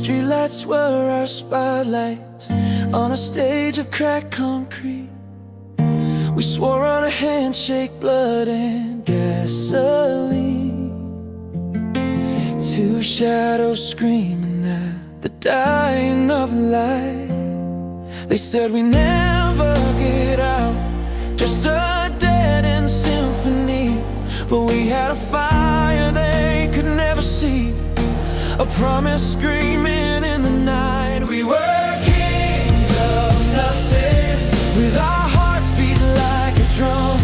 streetlights were our spotlights on a stage of cracked concrete. We swore on a handshake, blood and gasoline. Two shadows screaming at the dying of light. They said we never get out, just a dead-end symphony. But we had a fire they could never see, a promise screaming in the night. We were kings of nothing, with our hearts beat like a drum.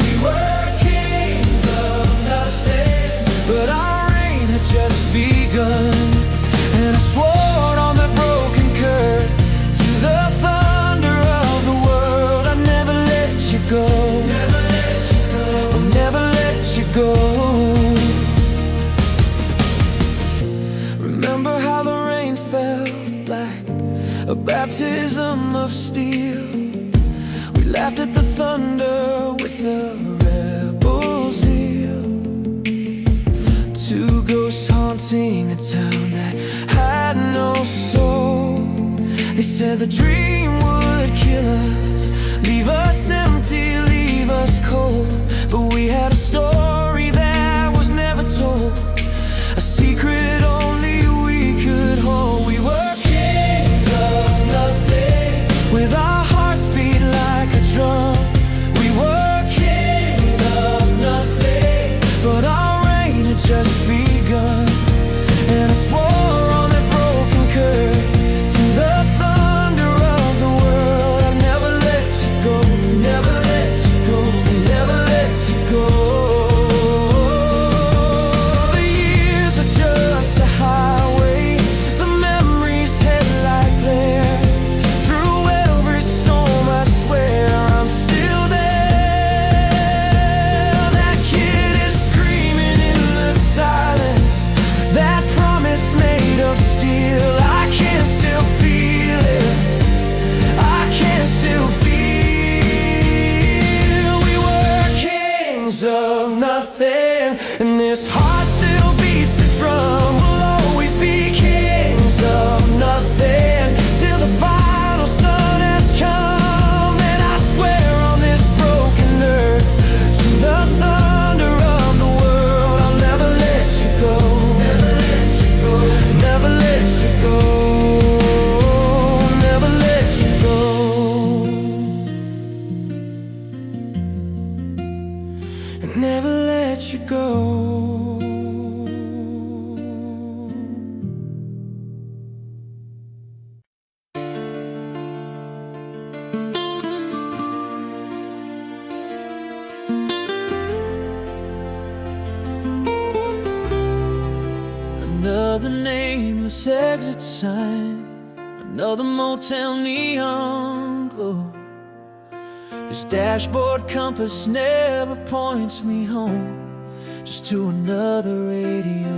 We were kings of nothing, but our reign had just begun. And I swore on that broken curb to the thunder of the world, I'd never let you go, never let you go, I'll never let you go. Remember how the rain fell like a baptism of steel. We laughed at the thunder with a rebel zeal. Two ghosts haunting a town that had no soul. They said the dream would kill us, leave us empty, leave us cold. But we had a story that was never told, a secret only we could hold. We were kings of nothing, with our hearts beat like a drum. We were kings of nothing, but our reign had just begun. And I swore on that broken curb to the thunder of the world, I'd never let you go, never let you go, never let you go. The years are just a highway, the memories head like glare. Through every storm I swear I'm still there. That kid is screaming in the silence, that promise made of steel. I can still feel it, I can still feel. We were kings of nothing, and this heart still beats the drum. We'll always be kings of nothing, till the final sun has come. And I swear on this broken earth to the thunder of the world, I'll never let you go, never let you go, never let you go, never let you go, never let you go. Another nameless exit sign, another motel neon glow. This dashboard compass never points me home, just to another radio.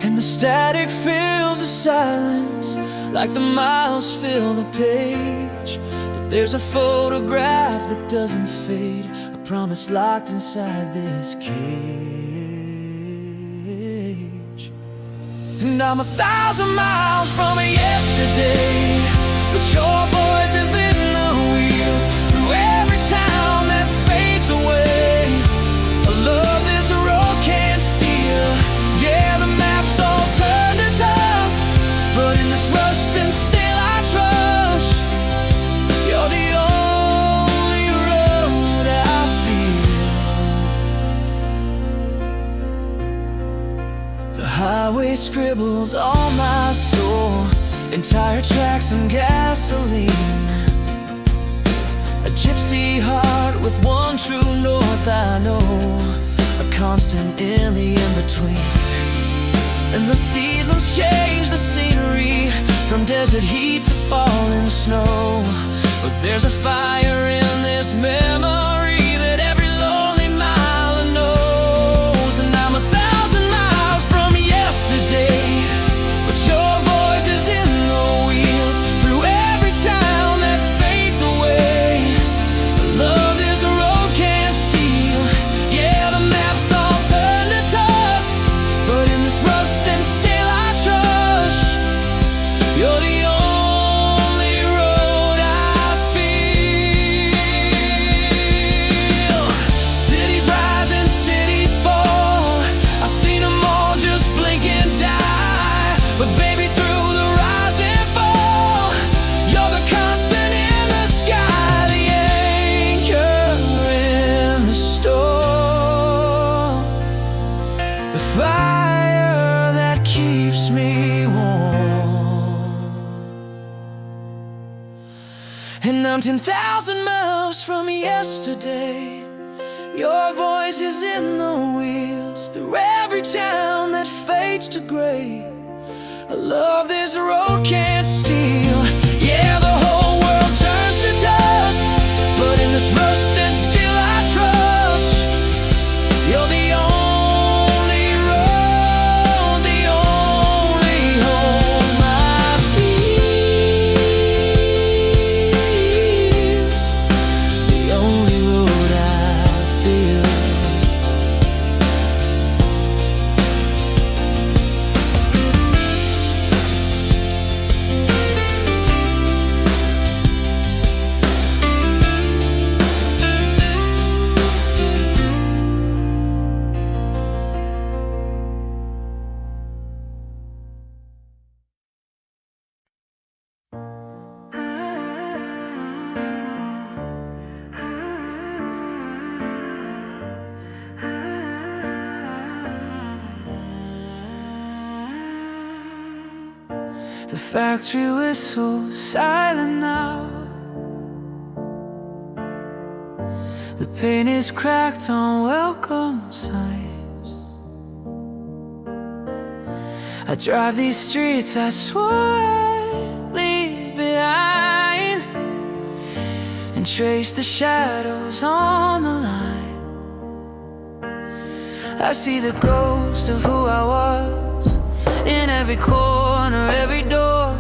And the static fills the silence like the miles fill the page. But there's a photograph that doesn't fade, a promise locked inside this cage. And I'm 1,000 miles from yesterday, but your voice is in the wheels. Through every town that fades away, a love this road can't steal. Yeah, the maps all turn to dust, but in this rust and still I trust. You're the only road I feel. The highway scribbles on my soul, entire tracks and gasoline. A gypsy heart with one true north I know, a constant in the in-between. And the seasons change the scenery, from desert heat to falling snow. But there's a fire in this memory that every lonely mile knows. And I'm 1,000 miles from yesterday, but your voice is in the wheels. Through every town that fades away, a love this road can't steal. Yeah, the maps all turn to dust, but in this rust and still I trust. And I'm 10,000 miles from yesterday. Your voice is in the wheels through every town that fades to gray. A love this road can't steal. Yeah, the whole world turns to dust, but in this rust and still I trust. You're the only road, the only home I feel, the only road I feel. The factory whistle's silent now. The paint is cracked on welcome signs. I drive these streets I swore I'd leave behind, and trace the shadows on the line. I see the ghost of who I was in every corner, every door.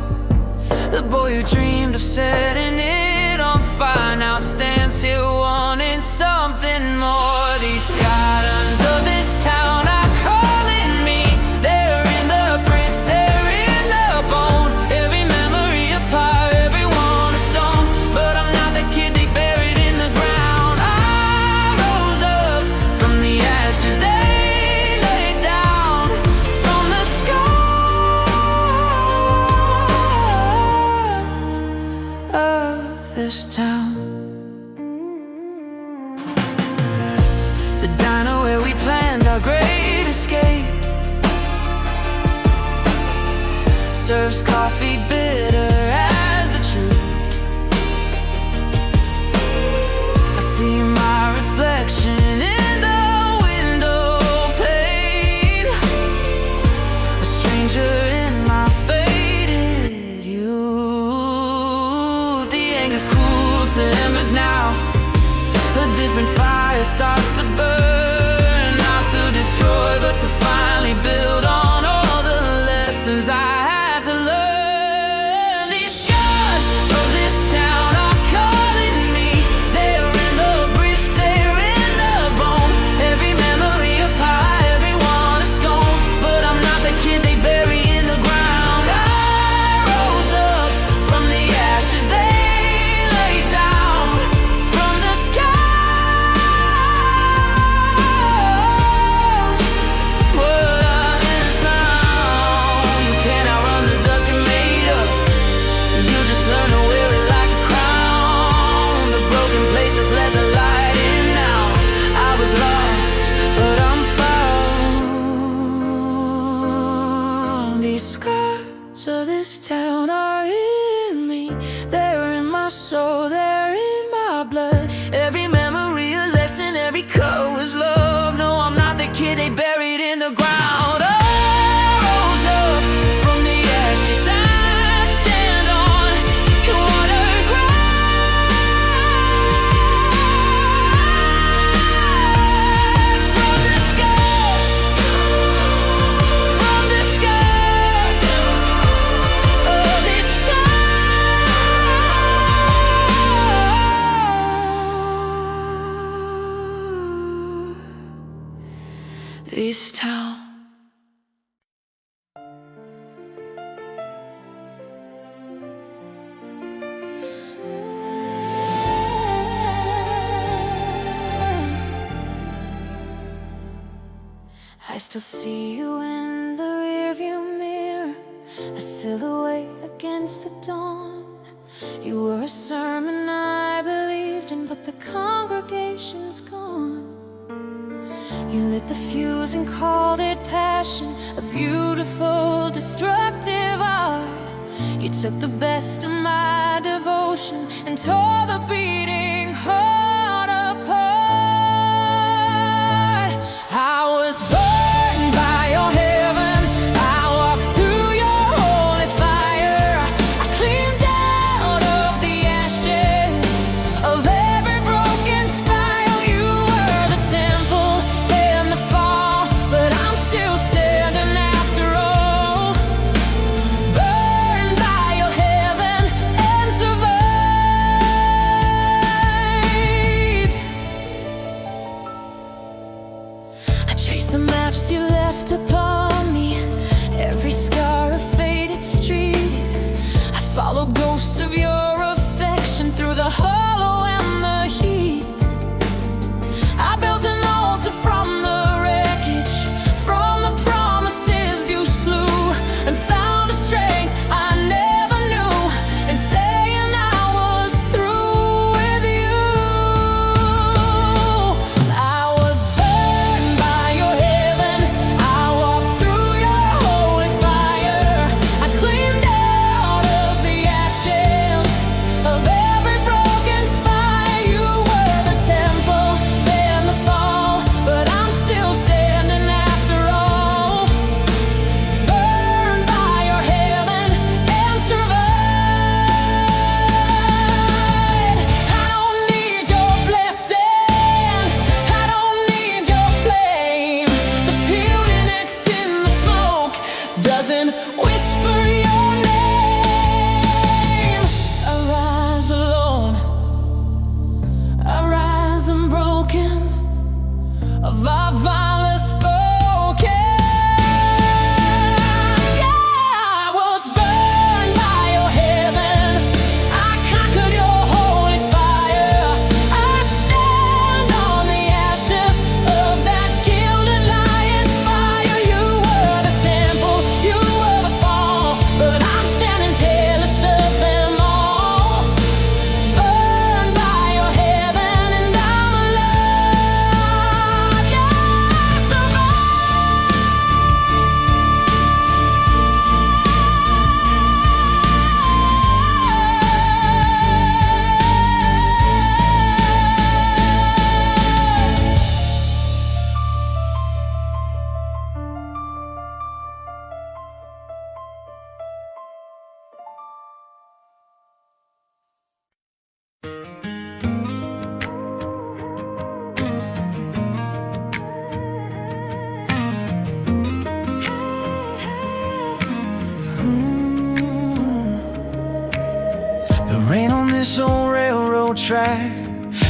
The boy who dreamed of setting it on fire now stands here wanting something more. These skylines of this town are calling me. They're in the bricks, they're in the bone. Every memory a pyre, everyone a stone. But I'm not the kid they buried in the ground. I rose up from the ashes they laid down, from the this town. The diner where we planned our great escape serves coffee bitter as the truth. I see my reflection in the window pane, a stranger in my faded youth. The anger's cooled to embers now. A different fire starts to burn, not to destroy but to finally build on all the lessons I had to learn. These scars of this town are calling me. They're in the bricks, they're in the bone. Every memory a pie, everyone a stone. But I'm not the kid they bury in the ground. I rose up from the ashes they laid down, from the skies. What is now? You can't outrun the dust you're made of. You just learn to wear it like a crown. The broken places let the light in now. I was lost, but I'm found. These scars of this town are in me. They're in my soul, they're in my blood. Every memory a lesson, every cut was love. No, I'm not the kid they buried in the ground. I rose up from the ashes I stand on. You watered ground. From the skies, from the skies of this town. This town. I still see you in the rearview mirror, a silhouette against the dawn. You were a sermon I believed in, but the congregation's gone. You lit the fuse and called it passion, a beautiful, destructive art. You took the best of my devotion and tore the beating heart apart. I was burned by your heaven, I walked through your holy fire. I cleaned out of the ashes of every broken spire. You were the temple and the fall, but I'm still standing after all. Burned by your heaven and survived. I trace the maps you left upon me, every scar a faded street. I follow ghosts of your affection through the hollow and the heat. I built an altar from the wreckage, from the promises you slew, and found a strength I never knew in saying I was through with you. I was burned by your heaven, I walked through your holy fire. I cleaned out of the ashes of every broken spire. You were the temple, then the fall, but I'm still standing after all. Burned by your heaven and survived. I don't need your blessing, I don't need your flame. The pureness in the smoke doesn't whisper your name. I rise alone, I rise unbroken, of our violence spoken. Yeah, I was burned by your heaven, I conquered your holy fire. I stand on the ashes of that gilded lion fire. You were the temple, you were the fall, but I'm standing tallest of them all. Burned by your heaven and I'm alive. Yeah, I The rain on this old railroad track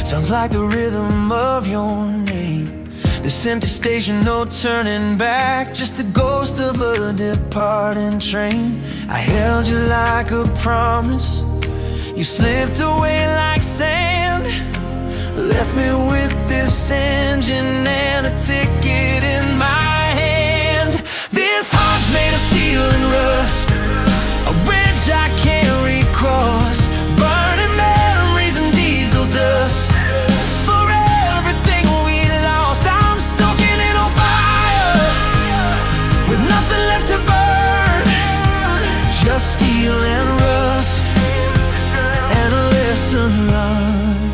sounds like the rhythm of your name. This empty station, no turning back, just the ghost of a departing train. I held you like a promise, you slipped away like sand. Left me with this engine and a ticket in my hand. This heart's made of steel and rust, a bridge I can't recross, burning memories and diesel dust. For everything we lost, I'm stoking it on fire, with nothing left to burn, just steel and rust, and a lesson learned.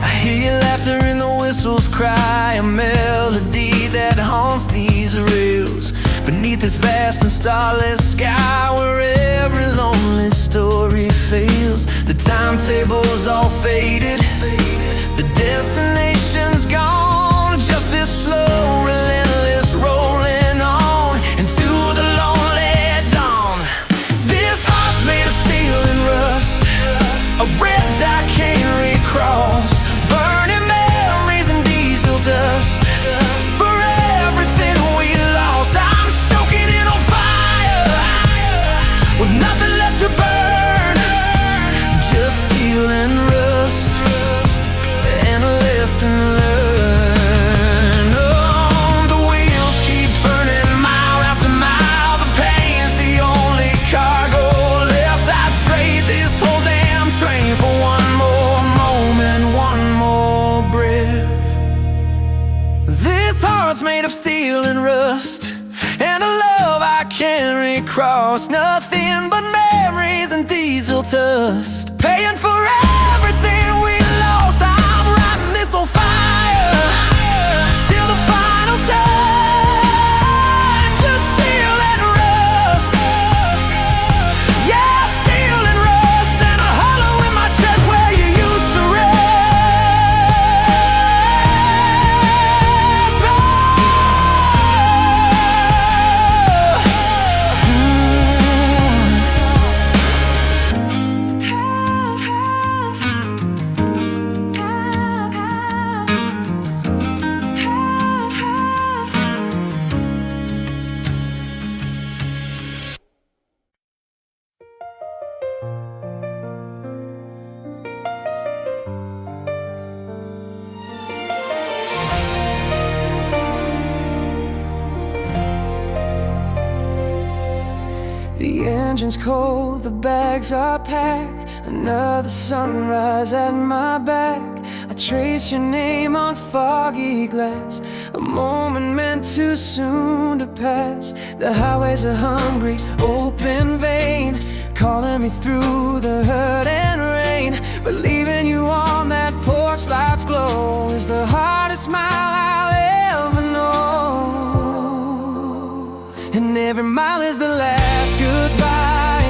I hear your laughter in the whistle's cry, a melody that haunts these rails, beneath this vast and starless sky, where every lonely story fails. The timetable's all faded, the destination's gone, just this slow, relentless rolling on into the lonely dawn. This heart's made of steel and rust, a bridge I can't recross, burning memories and diesel dust. For everything we lost, I'm stoking it on fire, with nothing left to burn, just steel and rust, and a cross. Nothing but memories and diesel dust, paying for everything we lost. I'm writing this on fire till the final time. Just steel and rust, yeah, steel and rust, and a hollow in my chest where you used to rest. The engine's cold, the bags are packed. Another sunrise at my back. I trace your name on foggy glass, a moment meant too soon to pass. The highways are hungry, open vein, calling me through the hurt and rain. But leaving you on that porch light's glow is the hardest smile I'll ever know. And every mile is the last goodbye,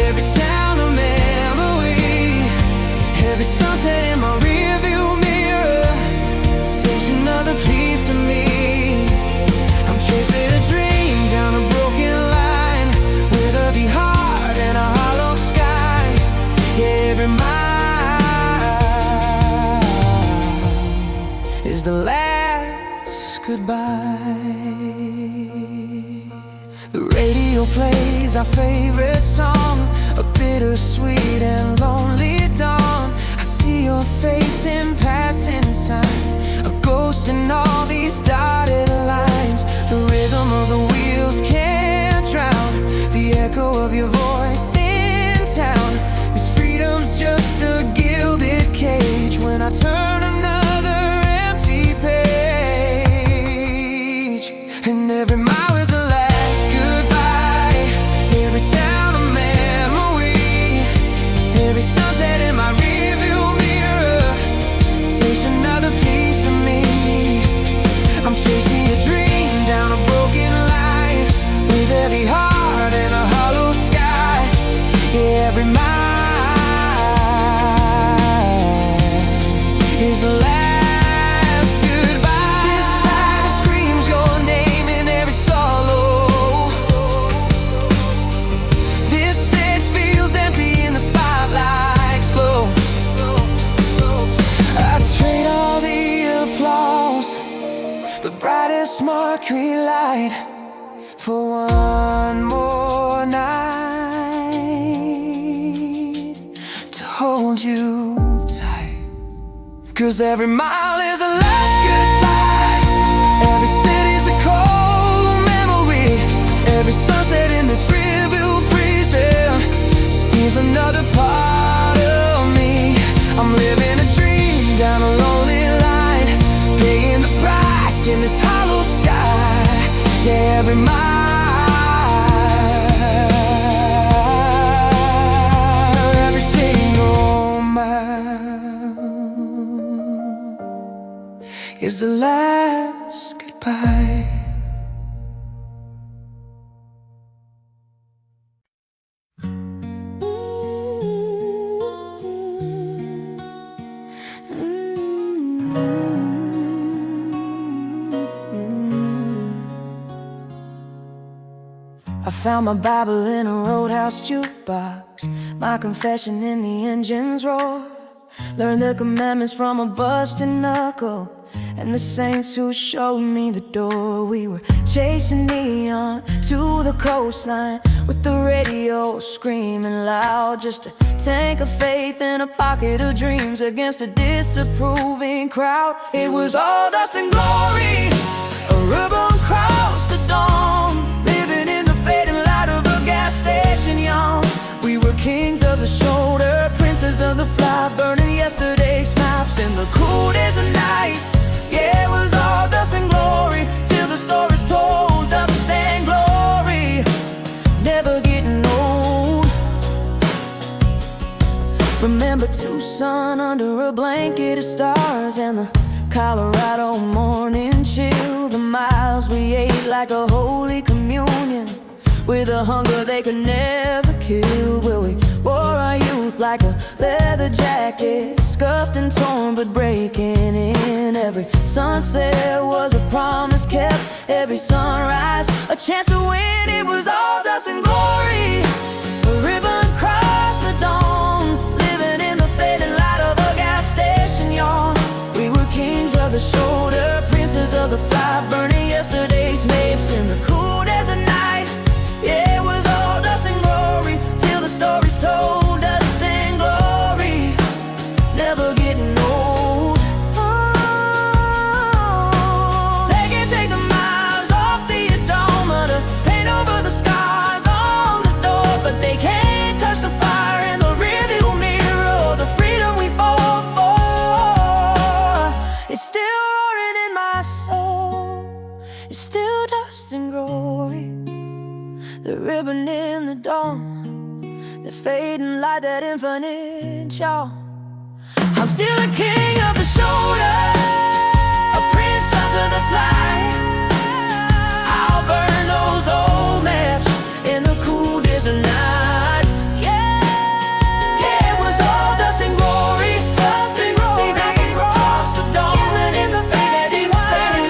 every town a memory, every sunset in my rearview mirror takes another piece of me. I'm chasing a dream down a broken line with a beat heart and a hollow sky. Yeah, every mile is the last goodbye. The radio plays our favorite song, a bittersweet and lonely dawn. I see your face in passing signs, a ghost in all these dotted lines. The rhythm of the wheels can't drown the echo of your voice in town. This freedom's just a gilded cage when I turn another empty page. And every mile is a sunset in my rearview mirror takes another piece of me. I'm chasing a dream down a broken line with heavy heart and a hollow sky. Yeah, every mile is the last goodbye. This time it screams your name in every solo. This stage feels empty in the spotlight's glow. I trade all the applause, the brightest mercury light, for one more night to hold you tight. 'Cause every mile is the last goodbye, every city's a cold memory, every sunset in this rearview prison steals another part of me. I'm living a dream down a lonely line, paying the price in this hollow sky. Yeah, every mile, every single mile is the last goodbye. I found my Bible in a roadhouse jukebox, my confession in the engine's roar. Learned the commandments from a busted knuckle and the saints who showed me the door. We were chasing neon to the coastline with the radio screaming loud, just a tank of faith and a pocket of dreams against a disapproving crowd. It was all dust and glory, a ribbon across the dawn, living in the fading light of a gas station yawn. We were kings of the shoulder, princes of the fly, burning yesterday's maps in the cool days of night. Yeah, it was all dust and glory till the story's told. Dust and glory, never remember Tucson under a blanket of stars, and the Colorado morning chill. The miles we ate like a holy communion, with a hunger they could never kill. Well, we wore our youth like a leather jacket, scuffed and torn but breaking in. Every sunset was a promise kept, every sunrise a chance to win. It was all dust and glory, a ribbon across the dawn, living in the fading light of a gas station yawn. We were kings of the shoulder, princes of the fly, burning yesterday's mapes in the cool desert night. Yeah, it was all dust and glory, till the story's told. Dust and glory, never getting old. Oh, they can take the miles off the Adoma to paint over the scars on the door, but they can't touch the fire in the rearview mirror, the freedom we fought for. It's still roaring in my soul, it's still dust and glory. The ribbon in the dawn, the fading light, that infinite jaw. I'm still a king of the shoulder, a prince under the fly. I'll burn those old maps in the cool desert night. Yeah, yeah, it was all dust and glory, dust and glory. Knocking across the dawn, living in the fading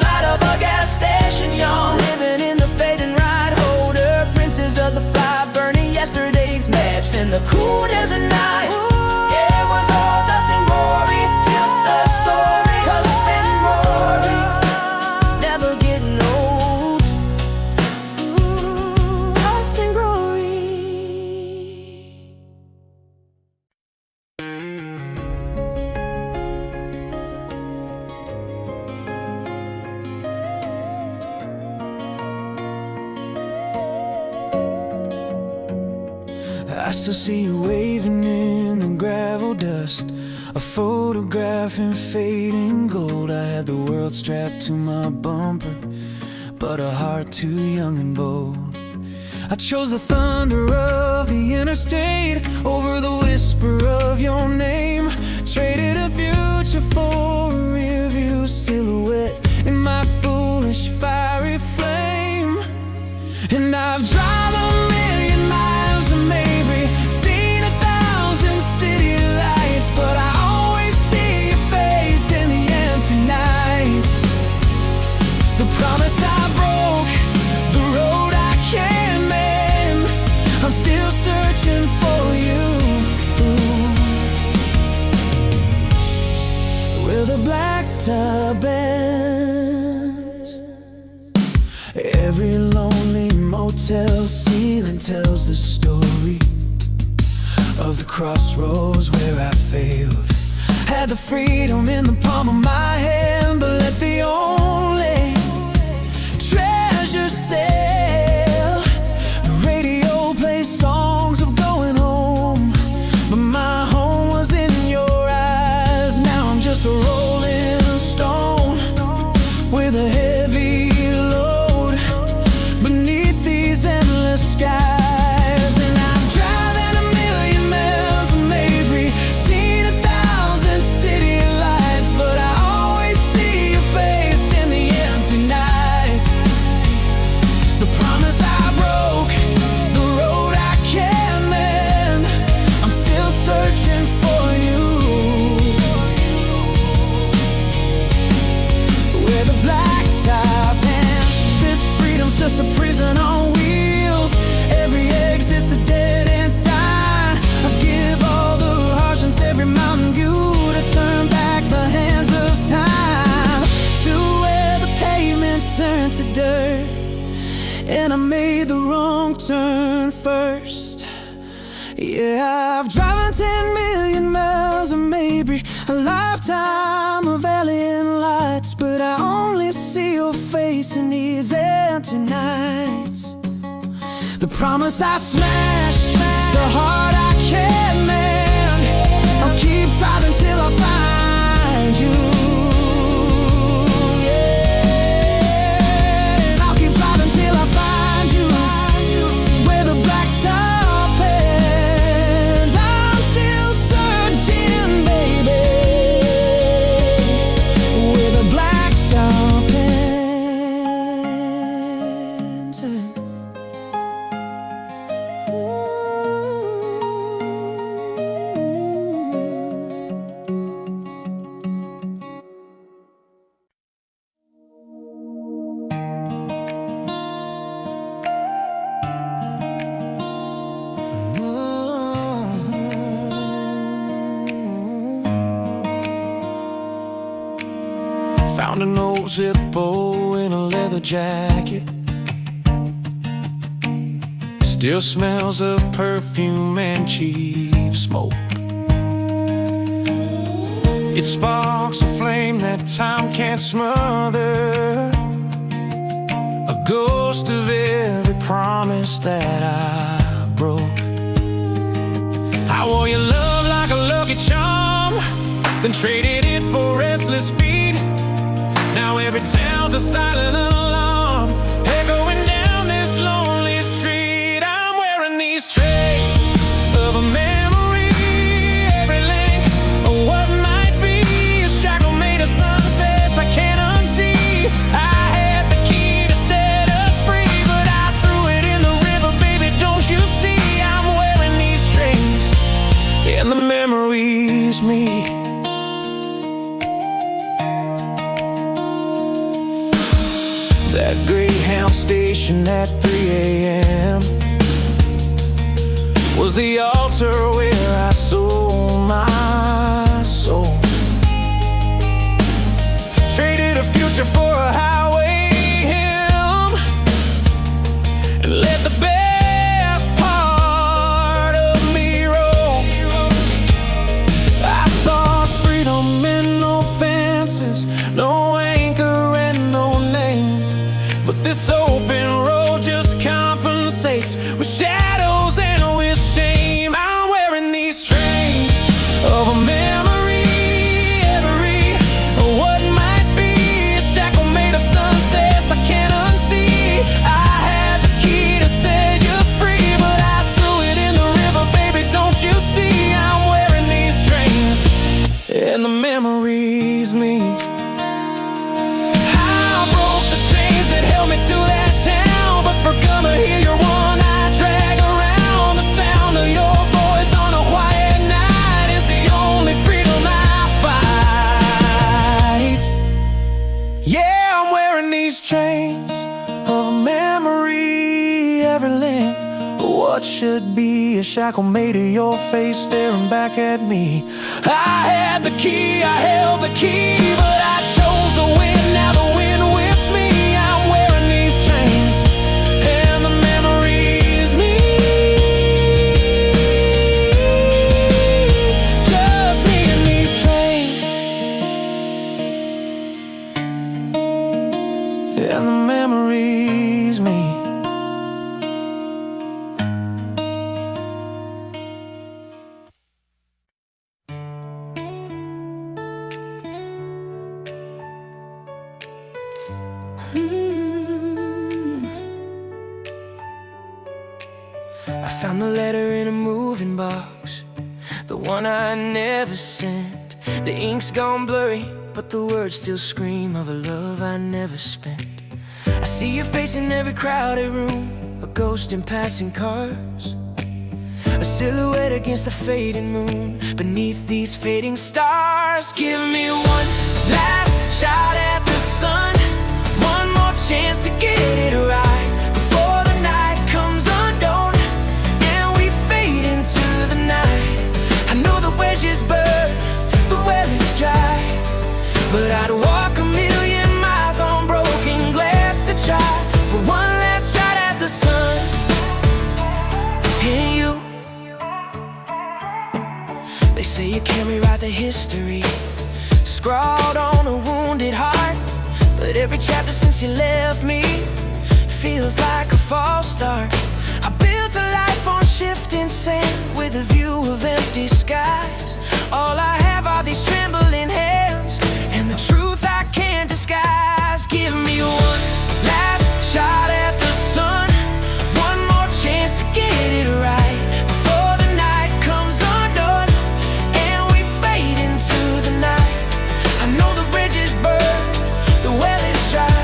light of a gas station yawn. Living in the fading ride holder, princes of the fly, burning yesterday's maps in the cool desert night. Yeah, it was all dust and glory, till the story. Dust and glory, never getting old. Ooh, dust and glory. I still see you waving in the gravel dust, a photograph in fading gold. I had the world strapped to my bumper, but a heart too young and bold. I chose the thunder of the interstate over the whisper of your name. Traded a future for a rearview silhouette in my foolish fiery flame. And I've driven a million miles and maybe seen 1,000 city lights, but I always see your face in the empty nights. The promise I broke, the road I can't mend, I'm still searching for you. Where the blacktop ends, every lonely motel ceiling tells the story of the crossroads where I failed. Had the freedom in the palm of my hand, but let the only treasure sail. The radio plays songs of going home, but my home was in your eyes. Now I'm just a rolling stone with a heavy load beneath these endless skies. And I'm driving a million miles and maybe seen 1,000 city lights, but I always see your face in the empty nights. The promise I broke, the road I can't mend, I'm still searching for you. Where the blacktop ends, this freedom's just a prison on wheels. Every exit's a dead end sign. I give all the Russians every mountain view to turn back the hands of time to where the pavement turned to dirt, and I made the wrong turn first. Yeah, I've driven 10 million miles or maybe a lifetime of alien lights, but I only see your face in these empty nights. The promise I smashed, the heart I can't mend, I'll keep driving till I find you. Yeah, and I'll keep driving till I find you. Where the blacktop ends, I'm still searching. Found an old Zippo in a leather jacket. Still smells of perfume and cheap smoke. It sparks a flame that time can't smother, a ghost of every promise that I broke. I wore your love like a lucky charm, then traded it for restless feet. Now every town's a silent alarm, echoing down this lonely street. I'm wearing these traces of a memory, every link of what might be, a shackle made of sunsets I can't unsee. I had the key to set us free, but I threw it in the river, baby, don't you see? I'm wearing these strings, and the memory's me. That Greyhound station at 3 a.m. was the altar where I sold my soul. Traded a future for a highway hymn, and let the best part of me roll. I thought freedom meant no fences, no anchor and no name. But this open road just compensates with shadows and with shame. I'm wearing these trains of a memory, every what might be, a shackle made of sunsets I can't unsee. I had the key to set you free, but I threw it in the river, baby, don't you see? I'm wearing these trains, and the memory's me. To that town, but for gonna hear your one I drag around. The sound of your voice on a quiet night is the only freedom I fight. Yeah, I'm wearing these chains of a memory, every link of what should be, a shackle made of your face staring back at me. I had the key, I held the key, but I chose the wind. Now the wind whips me. I'm wearing these chains, and the memory's me. Just me and these chains, and the memory's me. I found the letter in a moving box, the one I never sent. The ink's gone blurry, but the words still scream of a love I never spent. I see your face in every crowded room, a ghost in passing cars, a silhouette against the fading moon, beneath these fading stars. Give me one last shot at the sun, one more chance to get it right before the night comes undone and we fade into the night. I know the wedges burn, the well is dry, but I'd walk a million miles on broken glass to try for one last shot at the sun. And you, they say you can't rewrite the history scrawled on a wounded heart, but every chapter since you left me feels like a false start. I built a life on shifting sand with a view of empty skies. All I have are these trembling hands and the truth I can't disguise. Give me one last shot at the sun, one more chance to get it right before the night comes undone and we fade into the night. I know the bridges burn, the well is dry,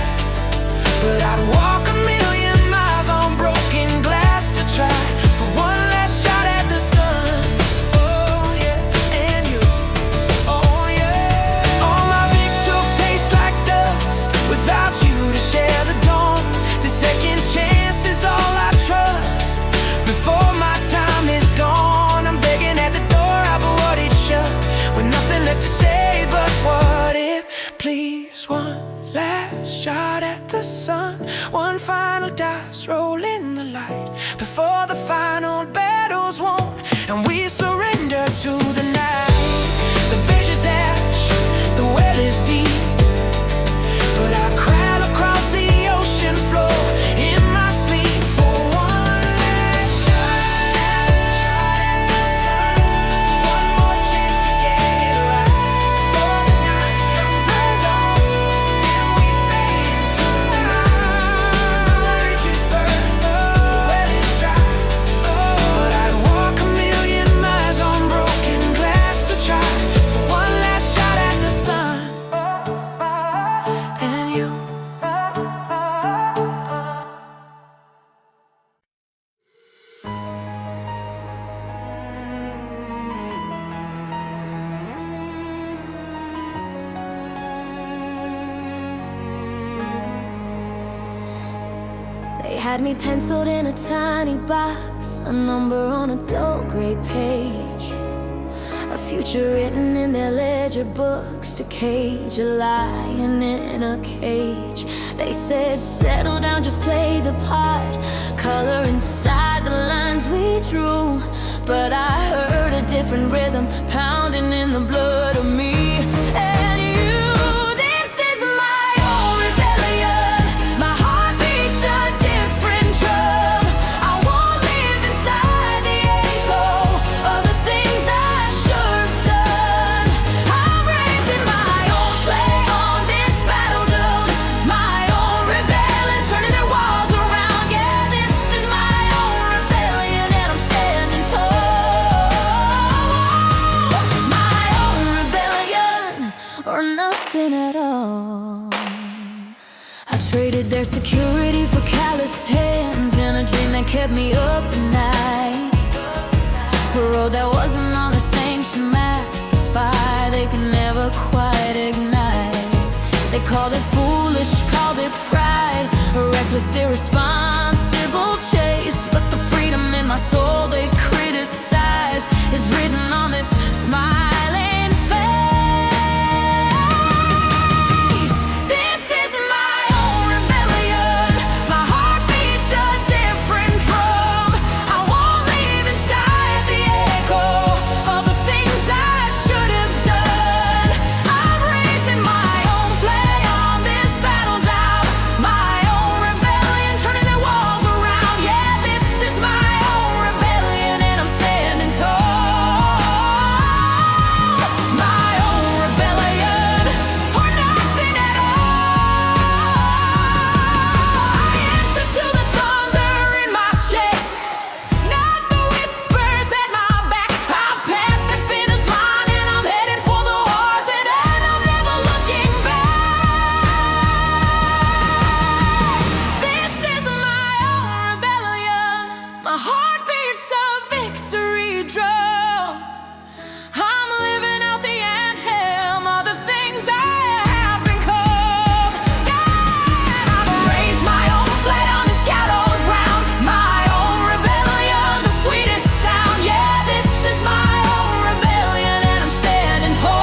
but I'd walk a million miles on broken glass to try for one last shot at the sun. Oh yeah, and you, oh yeah. soul in the light before the final battle's won, and we surrender to the night. The bridge is ash, the well is deep, but I crawl across the ocean floor in my sleep for one last shot at the sun. One more chance to get it right before the night comes undone, and we fade into the night. The bridges burn, the well is dry, but I'd walk a million miles on broken glass to try for one last shot at the sun. And you. They had me penciled in a tiny box, a number on a dull gray page, a future written in their ledger books to cage a lion in a cage. They said, settle down, just play the part, color inside the lines we drew. But I heard a different rhythm pounding in the blood of me and you. This is my own rebellion. My heart beats a different drum. I won't live inside the echo of the things I should have done. I'm raising my own flag on this battlefield, my own rebellion, turning their walls around. Yeah, this is my own rebellion, and I'm standing tall. My own rebellion, or nothing at all. I traded their security for calloused hands and a dream that kept me up at night. A road that wasn't on the sanctioned maps, a fire they could never quite ignite. They called it foolish, called it pride, a reckless, irresponsible chase. But the freedom in my soul they criticize is written on this smiling face. This is my own rebellion. My heart beats a different drum. I won't live inside the echo of the things I should have done. I'm raising my own flag on this battleground, my own rebellion, turning their walls around. Yeah, this is my own rebellion, and I'm standing tall. My own rebellion, or nothing at all. I answer to the thunder in my chest, not the whispers at my back. I've passed the finish line, and I'm headed for the wars, and I'm never looking back. This is my own rebellion. My heart beats a victory drum. I'm living out the anthem of the things I have become. Yeah, I've raised my own flag on this hallowed ground, my own rebellion, the sweetest sound. Yeah, this is my own rebellion, and I'm standing tall,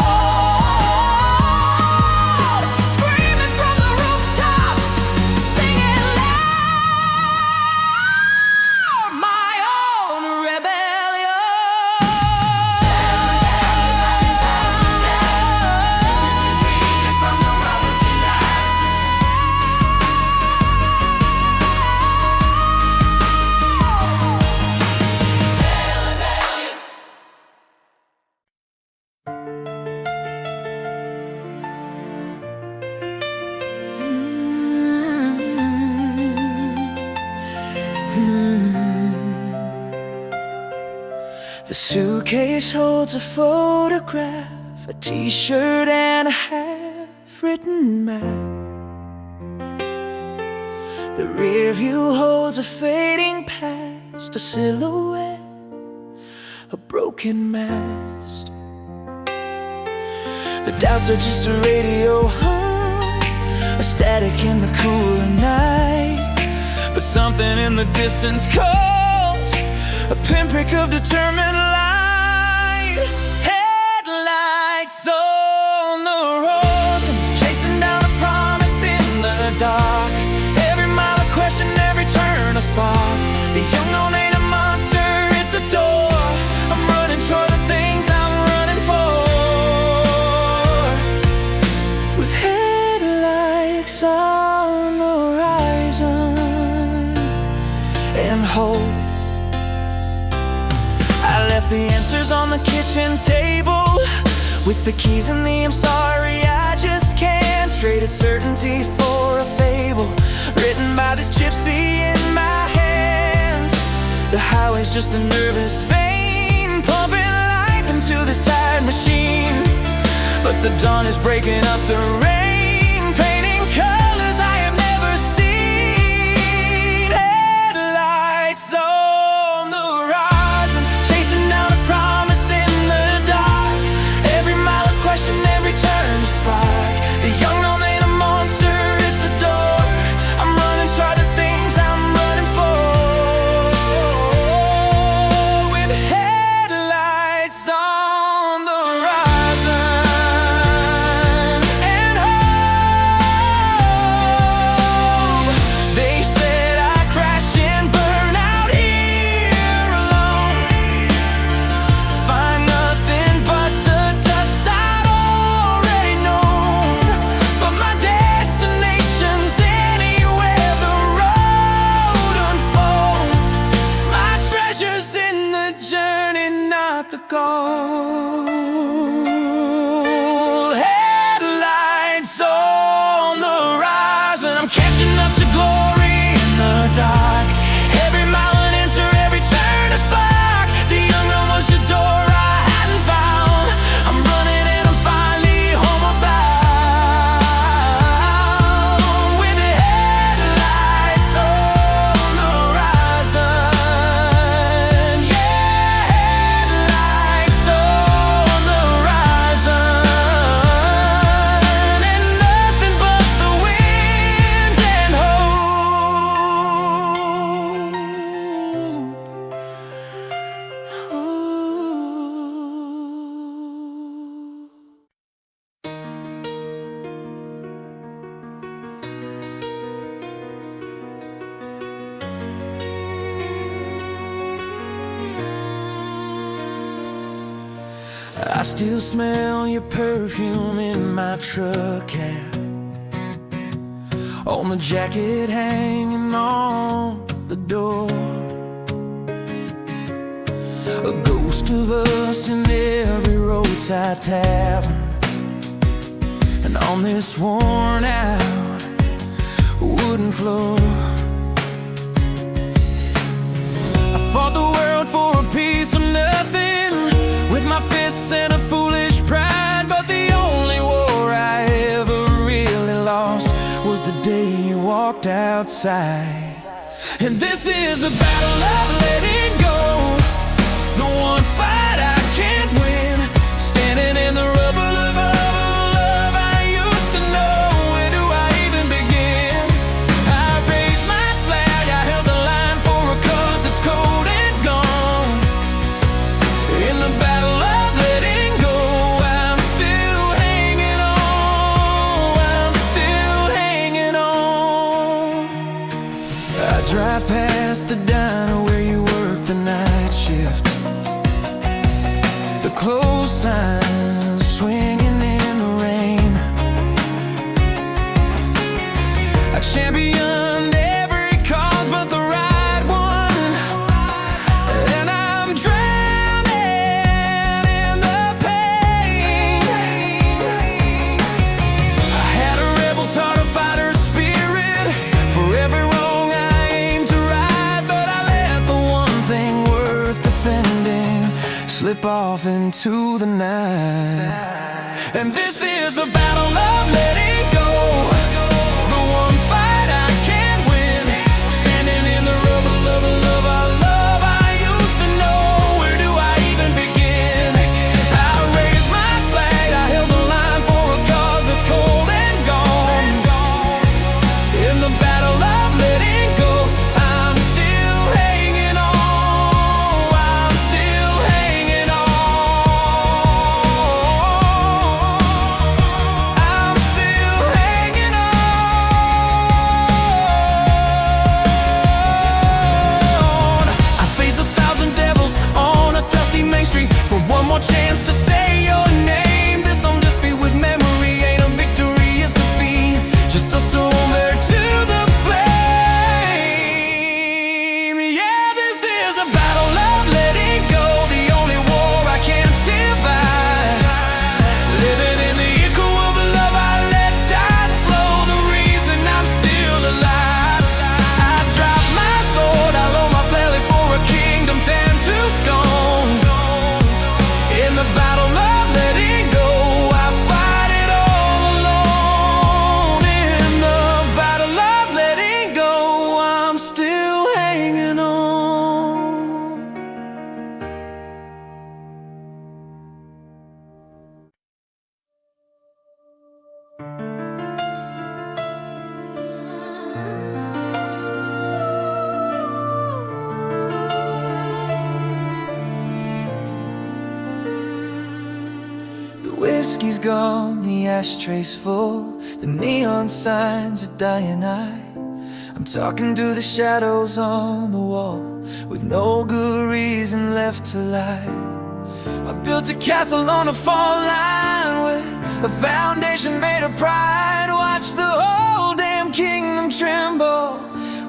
screaming from the rooftops, singing loud, my own rebellion. From the rubble The suitcase holds a photograph, a t-shirt and a half-written map. The rear view holds a fading past, a silhouette, a broken mast. The doubts are just a radio hum, a static in the cool of night. But something in the distance calls, a pinprick of determined light. Headlights on the road, chasing down a promise in the dark. Every mile a question, every turn a spark. and hope. I left the answers on the kitchen table, with the keys and the "I'm sorry, I just can't." Traded certainty for a fable, written by this gypsy in my hands. The highway's just a nervous vein, pumping life into this tired machine. But the dawn is breaking up the rain, painting colors I have never seen. Headlights on the horizon, chasing down a promise in the dark. Every mile a question, every turn a spark. The unknown ain't a monster, it's a door. I'm running toward the things I'm running for, with headlights on the horizon and hope. They said I'd crash and burn out here alone, find nothing but the dust I'd already known. But my destination's anywhere the road unfolds. My treasure's in the journey, not the goal. Headlights on the horizon, I'm catching up to glory in the dark. Every mile an answer, every turn a spark. The unknown was the door I hadn't found. I'm running and I'm finally homebound, with the headlights on the horizon. Yeah, headlights on the horizon, and nothing but the wind and hope. I still smell your perfume in my truck cab, on the jacket hanging on the door. A ghost of us in every roadside tavern, and on this worn out wooden floor. I fought the world for a piece of nothing, with my fists and a foolish pride. But the only war I ever really lost was the day you walked outside. And this is the battle of letting go, the one fight I can't win, standing in the rubble of love I used to know. Where do I even begin? I raised my flag, I held the line for a cause that's cold and gone. In the battle of letting go, I'm still hanging on, I'm still hanging on. I drive past the diner where you work the night shift, the close signs swinging in the rain. I championed every cause but the right one, and I'm drowning in the pain. I had a rebel's heart, a fighter's spirit, for every wrong I aimed to right. But I let the one thing worth defending slip off into the night. And this is the battle of letting go, the one fight I can't win, standing in the rubble of love I used to know. Where do I even begin? I raised my flag, I held the line for a cause that's cold and gone. In the battle of letting go, I'm still hanging on, I'm still hanging on, I'm still whiskey's gone, the ashtray's full, the neon signs are dying. I'm talking to the shadows on the wall, with no good reason left to lie. I built a castle on a fault line, with a foundation made of pride. Watch the whole damn kingdom tremble,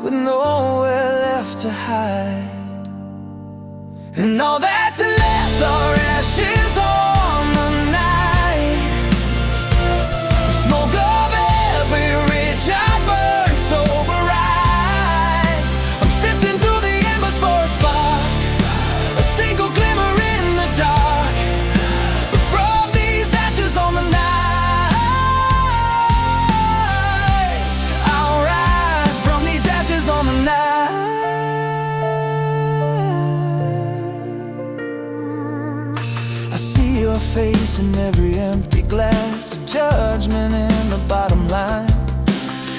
with nowhere left to hide. And all that's left are ashes on the night, the smoke of every ridge I burned so bright. I'm sifting through the embers for a spark, a single glimmer in the dark. But from these ashes on the night, I'll rise from these ashes on the night. I see your face in every empty glass, of judgment in the bottom line.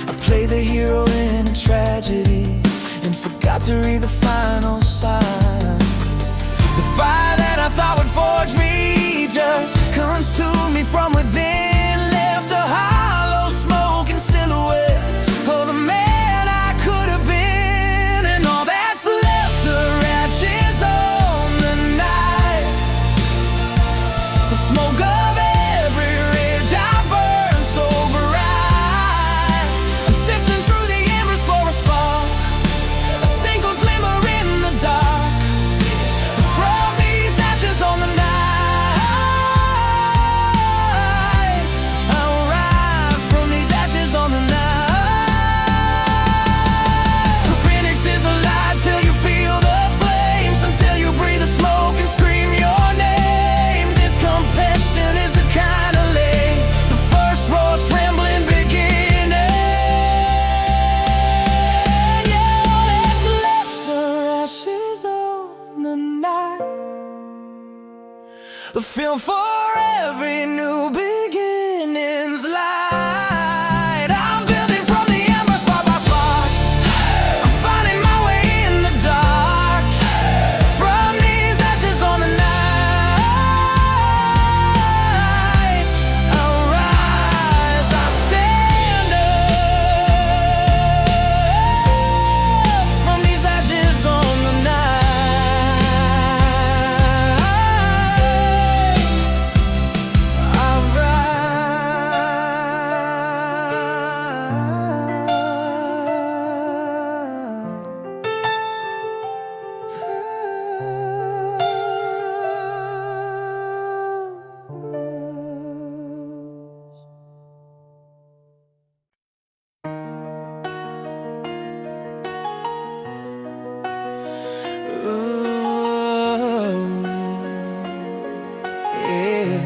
I play the hero in a tragedy and forgot to read the final sign. The fire that I thought would forge me just consumed me from within, left a hollow smoking silhouette of the man I could have been. And all that's left are ashes on the night, the smoke of every ridge I burned so bright. I'm sifting through the embers for a spark, a single glimmer in the dark. From these ashes on the night, I'll rise from these ashes on the night. The phoenix is alive till you feel the flames, until you breathe the smoke and scream your name. This confession is the kind of lay the first raw trembling beginning. Yeah, all that's left are ashes on the night, the film for every new beginning's light. I'm building from the embers spot by spot, I'm finding my way in the dark. From these ashes on the night, I'll rise, I stand up. From these ashes on the night, I'll rise. Yeah.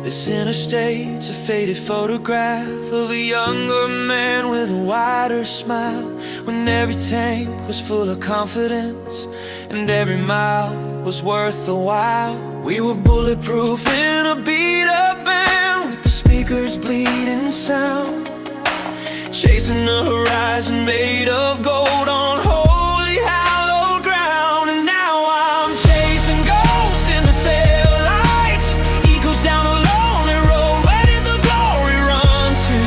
This interstate's a faded photograph of a younger man with a wider smile, when every tank was full of confidence and every mile was worth the while. We were bulletproof in a beat-up van, with the speakers bleeding sound, chasing the horizon made of gold on holy hallowed ground. And now I'm chasing ghosts in the taillights, echoes down a lonely road. Where did the glory run to?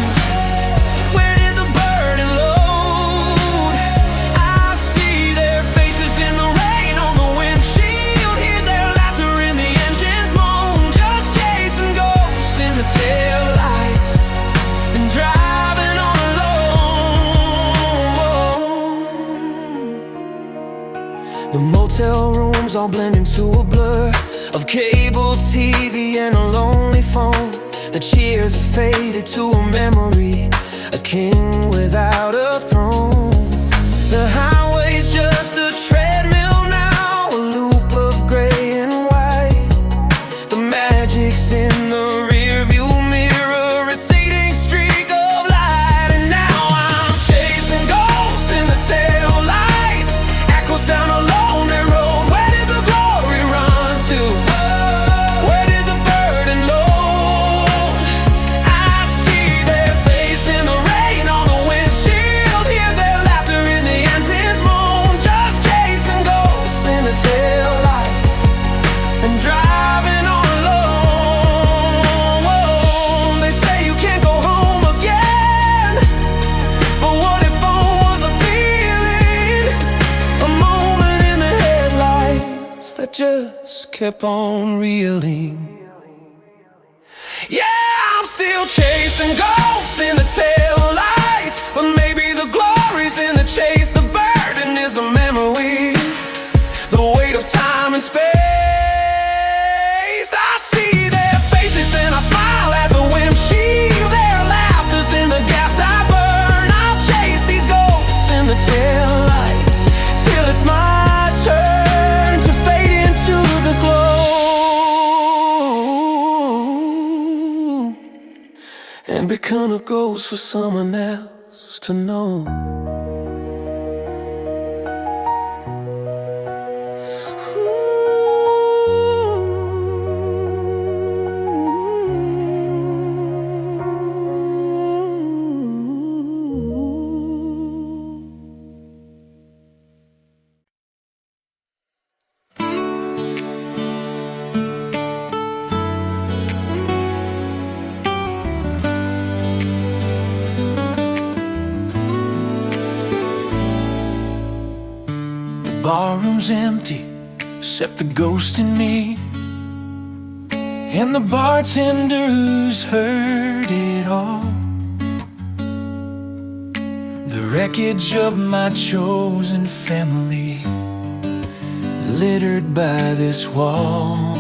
Where did the burden load? I see their faces in the rain on the windshield, hear their laughter in the engines moan. Just chasing ghosts in the taillights and driving on alone. The motel rooms all blend into a blur of cable TV and a lonely phone. The cheers have faded to a memory, a king without a throne. The highway's just a treadmill now, a loop of gray and white. The magic's in the rearview mirror, a receding streak of light. And now I'm chasing ghosts in the taillights, echoes down a lonely road. Where did the glory run to? Where did the burden load? I see their face in the rain on the windshield, hear just kept on reeling. Yeah, I'm still chasing ghosts in the taillights, but maybe the glory's in the chase. The burden is a memory, the weight of time and space. I see their faces and I smile at the windshield. Their laughter's in the gas I burn. I'll chase these ghosts in the taillights till it's my turn to fade into the glow and become a ghost for someone else to know. Barroom's empty, except the ghost in me. And the bartender who's heard it all. The wreckage of my chosen family, littered by this wall.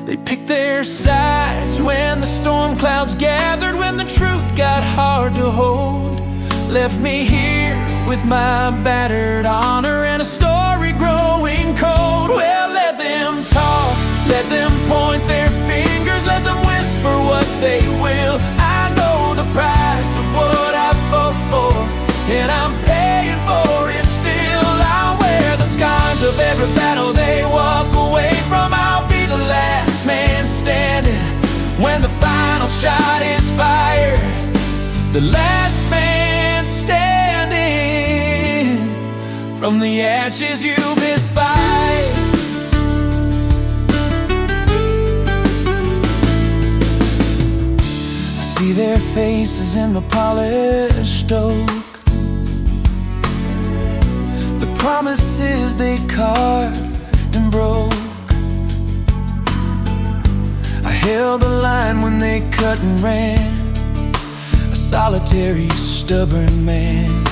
They picked their sides when the storm clouds gathered, when the truth got hard to hold. Left me here with my battered honor and a story growing cold. Well, let them talk, let them point their fingers, let them whisper what they will. I know the price of what I fought for, and I'm paying for it still. I'll wear the scars of every battle they walk away from. I'll be the last man standing when the final shot is fired. The last man standing from the ashes you've inspired. I see their faces in the polished oak, the promises they carved and broke. I held the line when they cut and ran, a solitary, stubborn man.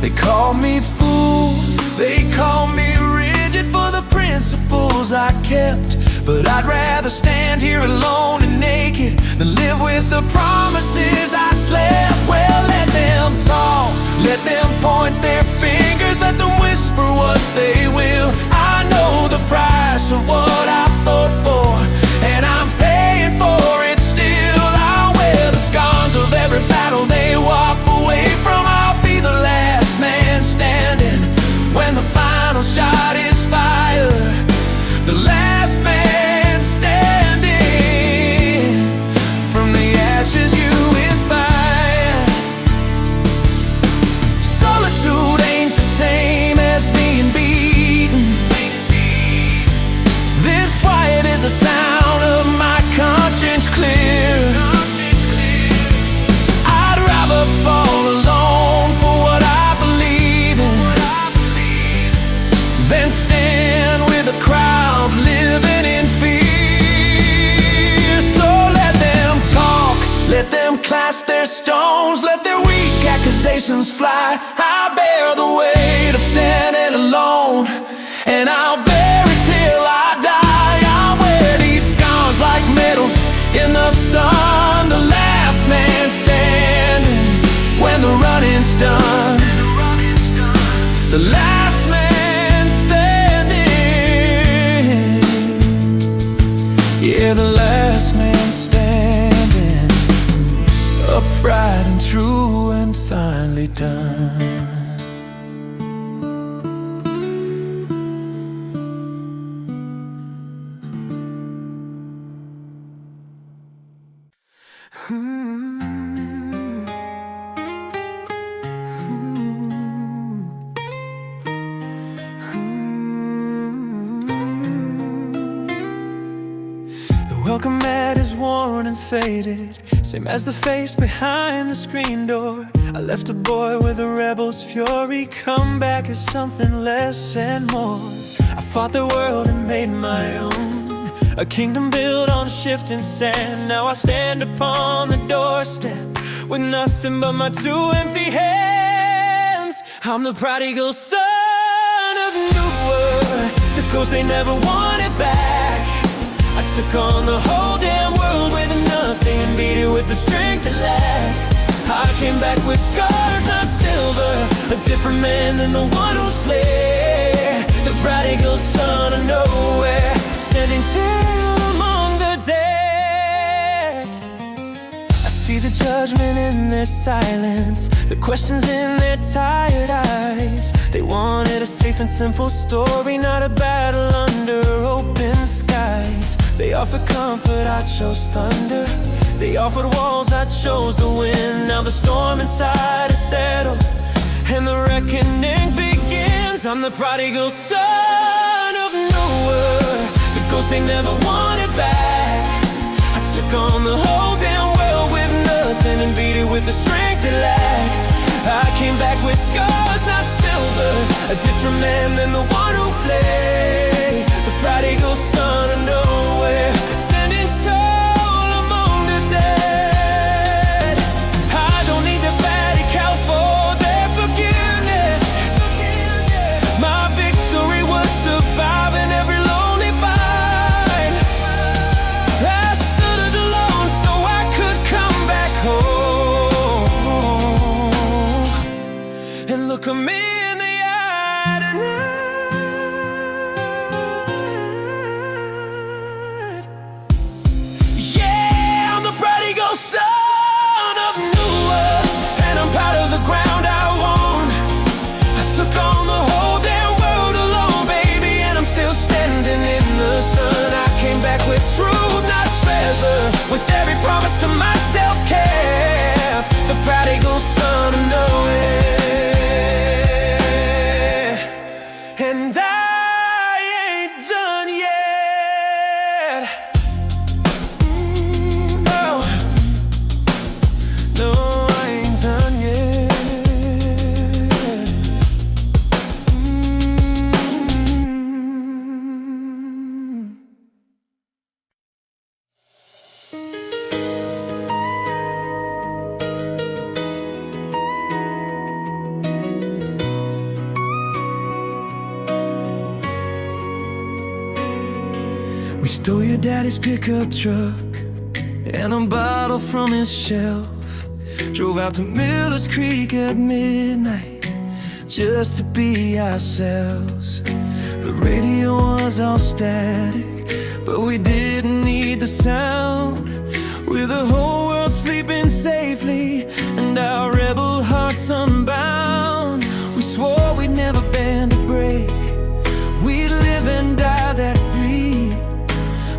They call me fool, they call me rigid for the principles I kept. But I'd rather stand here alone and naked than live with the promises I slept. Well, let them talk, let them point their fingers, let them whisper what they will. I know the price of what I fought for, and I'm paying for it still. I'll wear the scars of every battle they walk away from. I'll be the last man standing when the final shot is fired. The last man standing from the ashes you inspired. Solitude ain't the same as being beaten. This quiet is the sound of my conscience clear. I'd rather fall alone for what I believe in than stand with a crowd living in fear. So let them talk, let them cast their stones, let their weak accusations fly. I bear the weight of standing alone, and I'll bear it till I die. I'll wear these scars like medals in the sun. The last man standing when the running's done. The last man standing, yeah, the last man standing, upright and true and finally done. The welcome mat is worn and faded, same as the face behind the screen door. I left a boy with a rebel's fury, come back as something less and more. I fought the world and made my own, a kingdom built on shifting sand. Now I stand upon the doorstep with nothing but my two empty hands. I'm the prodigal son of a new world, the ghost they never wanted back. I took on the whole damn world with nothing and beat it with the strength that lacked. I came back with scars, not silver, a different man than the one who slay. The prodigal son of nowhere, standing tall among the dead. I see the judgment in their silence, the questions in their tired eyes. They wanted a safe and simple story, not a battle under open skies. They offered comfort, I chose thunder. They offered walls, I chose the wind. Now the storm inside is settled and the reckoning begins. I'm the prodigal son of nowhere, the ghost they never wanted back. I took on the whole damn world with nothing and beat it with the strength it lacked. I came back with scars, not silver, a different man than the one who fled. The prodigal son of nowhere, standing tall among the dead. I don't need the fatty cow for their forgiveness. My victory was surviving every lonely fight. I stood alone so I could come back home and look at me in the eye tonight. Yeah, I'm the prodigal son of Noah, and I'm proud of the ground I won. I took on the whole damn world alone, baby, and I'm still standing in the sun. I came back with truth, not treasure, with every promise to myself kept. The prodigal son of nowhere, and I ain't done yet. No, no, I ain't done yet. We stole your daddy's pickup truck and a bottle from his shelf. Drove out to Miller's Creek at midnight just to be ourselves. The radio was all static, but we didn't need the sound. With the whole world sleeping safely and our rebel hearts unbound, we swore we'd never bend a break. We'd live and die that free.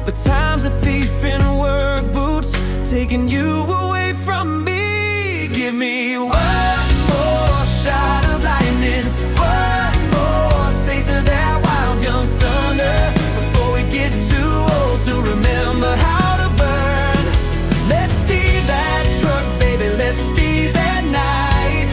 But time's a thief in work boots, taking you away from me. Give me one more shot of lightning, one more taste of that wild young thunder, before we get too old to remember how to burn. Let's steal that truck, baby, let's steal that night.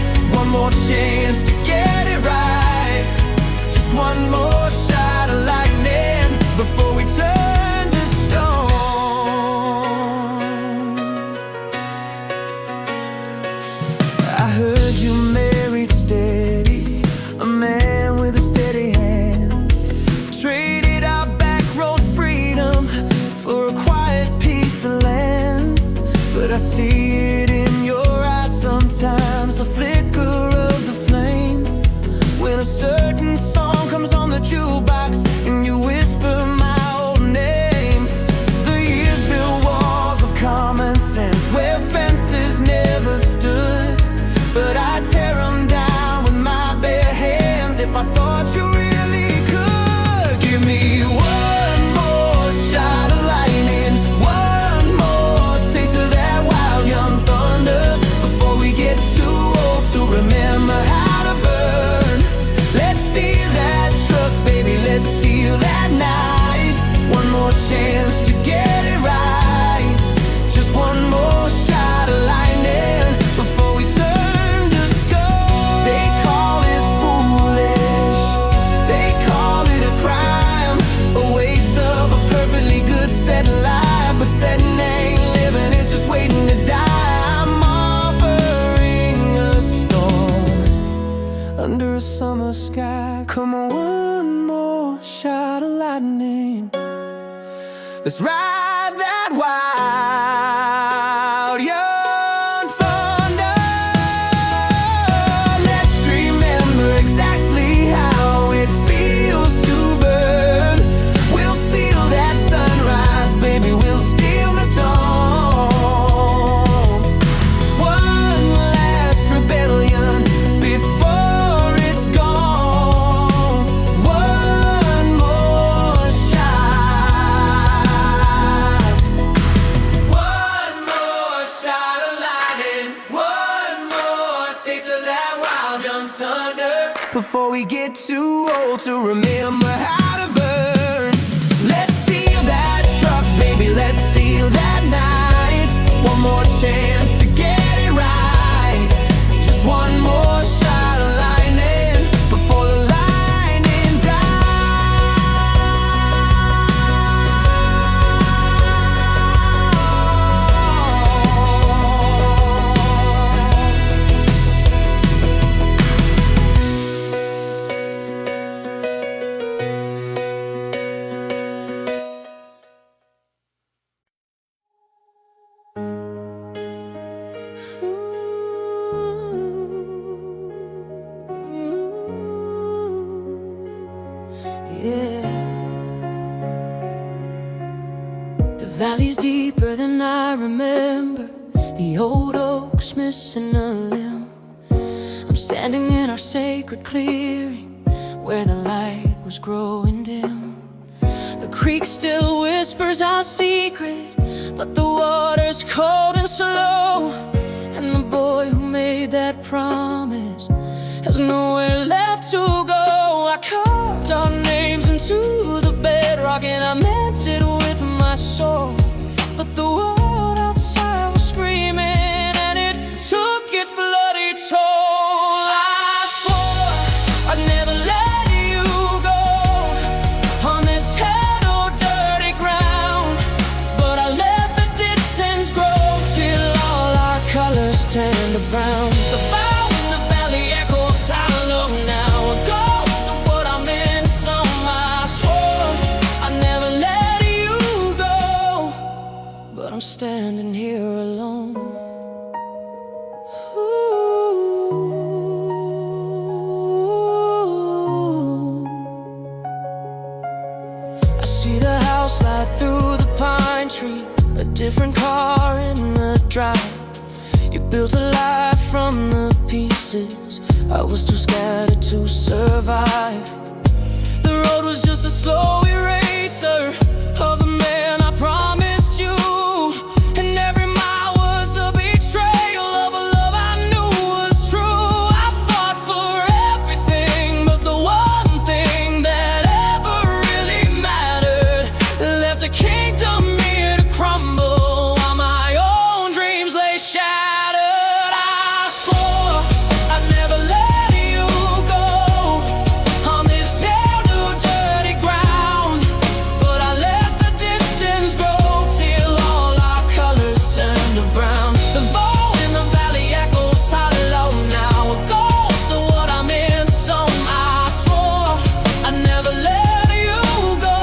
under a summer sky. Come on, one more shot of lightning. Let's ride that wild young thunder. Let's remember exactly how it feels to burn. We'll steal that sunrise, baby, we'll steal the dawn. One last rebellion before it's gone. One more shot. One more shot of lightning. One more taste of that wild young thunder. Before we get too old to remember how to burn. Let's steal that truck, baby, let's steal that night. One more chance to get it right. Just one more shot of lightning before the lightning Yeah. The valley's deeper than I remember. The old oak's missing a limb. I'm standing in our sacred clearing where the light was growing dim. The creek still whispers our secret, but the water's cold and slow. And the boy who made that promise has nowhere left to go. I carved our names into the bedrock and I meant it with my soul. But the world outside was screaming and it took its bloody toll. I swore I'd never let you go on this dead old dirty ground. But I let the distance grow till all our colors turned to brown. The fire in the valley echoes hollow now, a ghost of what I meant. Some I swore I'd never let you go, but I'm standing here alone. Ooh. I see the house light through the pine tree, a different car in the drive. You built a life from the pieces I was too scattered to survive. The road was just a slow eraser of the man I promised you, and every mile was a betrayal of a love I knew was true. I fought for everything but the one thing that ever really mattered. Left a kingdom here to crumble while my own dreams lay shattered. I swore I'd never let you go on this pale new dirty ground. But I let the distance grow till all our colors turned to brown. The vow in the valley echoes hollow now, a ghost of what I meant. Some I swore I'd never let you go,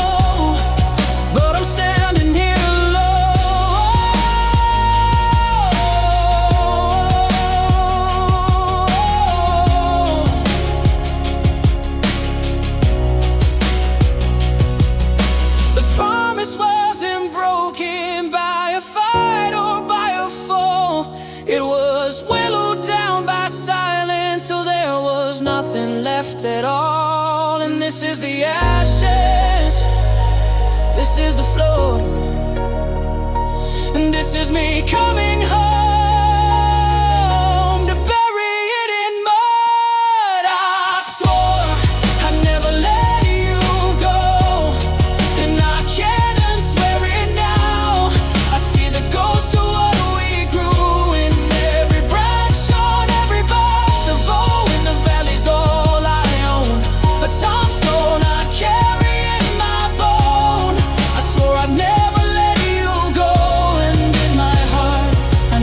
but I'm standing here alone. The promise wasn't broken by a fight or by a foe. It was willowed down by silence, so there was nothing left at all. And this is the ashes, this is the floor, and this is me coming home to bury it in mud. I swore I'd never let you go, and I can't unswear it now. I see the ghost of what we grew in every branch on every bough. The vow in the valley's all I own, a tombstone I carry in my bone. I swore I'd never let you go, and in my heart I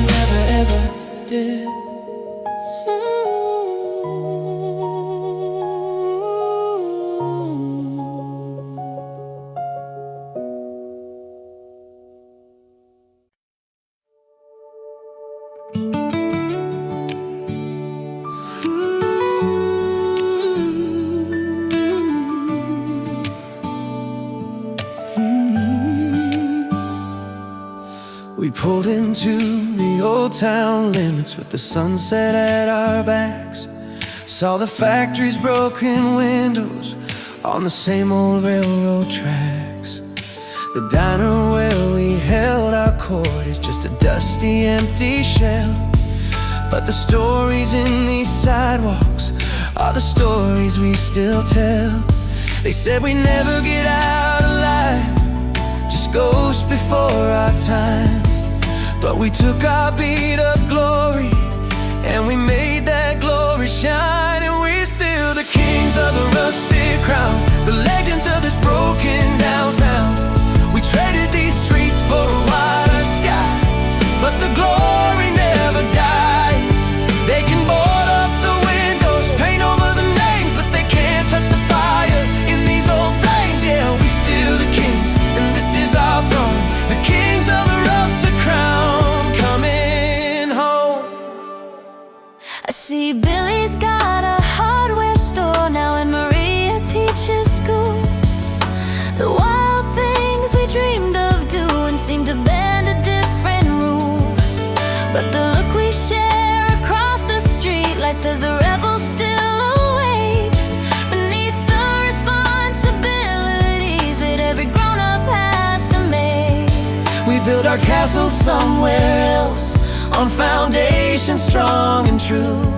rolled into the old town limits with the sunset at our backs. Saw the factory's broken windows on the same old railroad tracks. The diner where we held our court is just a dusty, empty shell. But the stories in these sidewalks are the stories we still tell. They said we never get out alive, just ghosts before our time. But we took our beat up glory and we made that glory shine. And we're still the kings of the rusted crown, the legends of this broken downtown. We traded these streets for a wider sky, but the glory never dies. They can board up the windows, paint over the names, but they can't touch the fire in these old flames. Yeah, we still the kings, and this is our throne, the kings of the rusted crown, coming home. I see Billy's got a hardware store now, and Maria teaches school. The wild things we dreamed of doing seem to bend a different rule. But the look we share across the street light says the rebels still awake beneath the responsibilities that every grown-up has to make. We build our castle somewhere else, on foundation strong and true.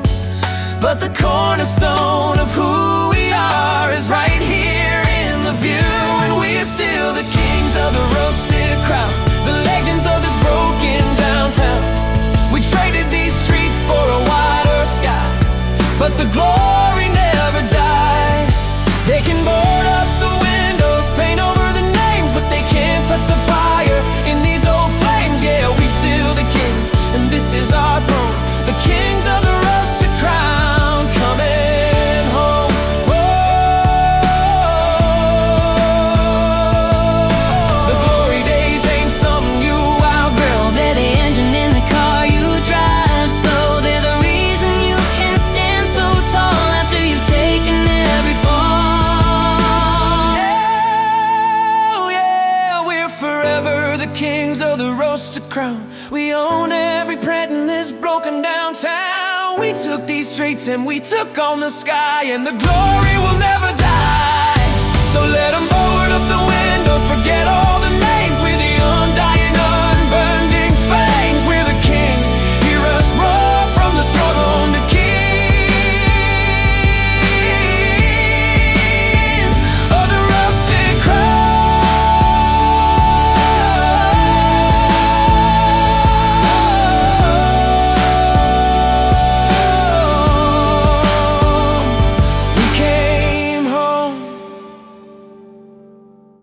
But the cornerstone of who we are is right here in the view. And we're still the kings of the roasted crown, the legends of this broken downtown. We traded these streets for a wider sky, but the glory never dies. They can board up the windows, paint over the names, but they can't touch the fire in these old flames. Yeah, we still the kings, and this is our throne, the kings of the rusted crown, coming home. Whoa. The glory days ain't something you outgrow. They're the engine in the car you drive slow. They're the reason you can stand so tall after you've taken every fall. Oh yeah, we're forever the kings of the roasted crown. We own every print in this broken downtown. We took these streets and we took on the sky, and the glory will never die. So let them board up the